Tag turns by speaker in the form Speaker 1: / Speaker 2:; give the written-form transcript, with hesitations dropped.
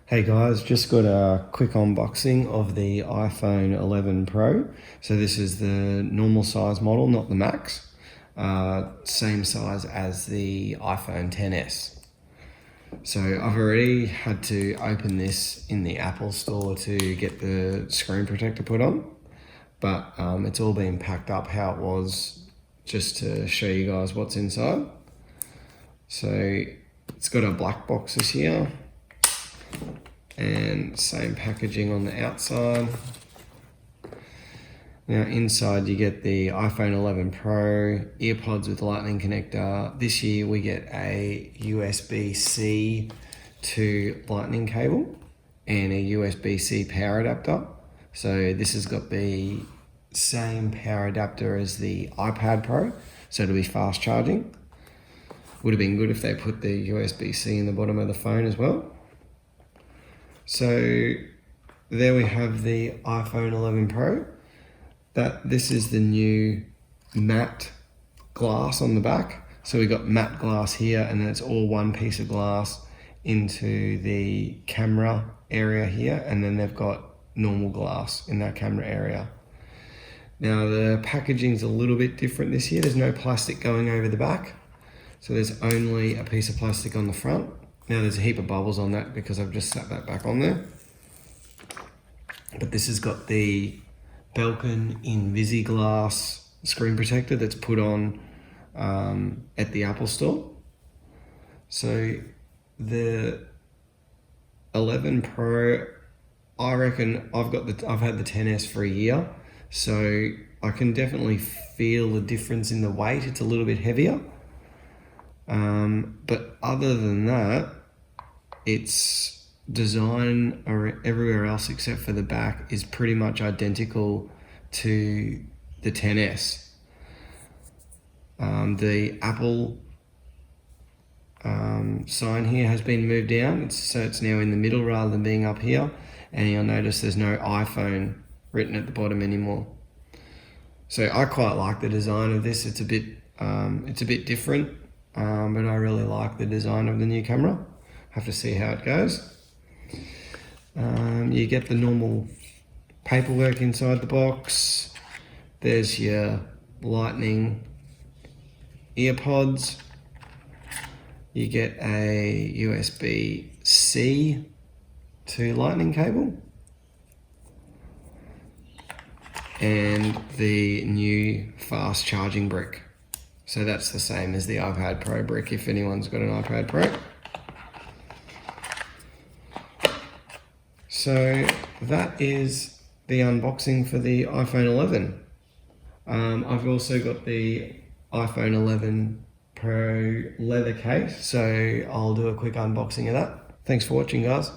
Speaker 1: Hey guys, just got a quick unboxing of the iPhone 11 Pro. So this is the normal size model, not the Max. Same size as the iPhone XS. So I've already had to open this in the Apple store to get the screen protector put on. But it's all been packed up how it was, just to show you guys what's inside. So it's got a black box this here. And same packaging on the outside. Now inside you get the iPhone 11 Pro, earpods with lightning connector. This year we get a USB-C to lightning cable and a USB-C power adapter. So this has got the same power adapter as the iPad Pro, so it'll be fast charging. Would have been good if they put the USB-C in the bottom of the phone as well. So there we have the iPhone 11 Pro. This is the new matte glass on the back. So we got matte glass here, and then it's all one piece of glass into the camera area here, and then they've got normal glass in that camera area. Now the packaging's a little bit different this year. There's no plastic going over the back. So there's only a piece of plastic on the front. Now there's a heap of bubbles on that because I've just sat that back on there. But this has got the Belkin Invisiglass screen protector that's put on at the Apple store. So the 11 Pro, I reckon I've had the XS for a year, so I can definitely feel the difference in the weight. It's a little bit heavier. But other than that, its design everywhere else except for the back is pretty much identical to the XS. The Apple sign here has been moved down, so it's now in the middle rather than being up here, and you'll notice there's no iPhone written at the bottom anymore. So I quite like the design of this. It's a bit different, but I really like the design of the new camera. Have to see how it goes. You get the normal paperwork inside the box. There's your lightning earpods. You get a USB-C to lightning cable. And the new fast charging brick. So that's the same as the iPad Pro brick if anyone's got an iPad Pro. So that is the unboxing for the iPhone 11. I've also got the iPhone 11 Pro leather case, so I'll do a quick unboxing of that. Thanks for watching, guys.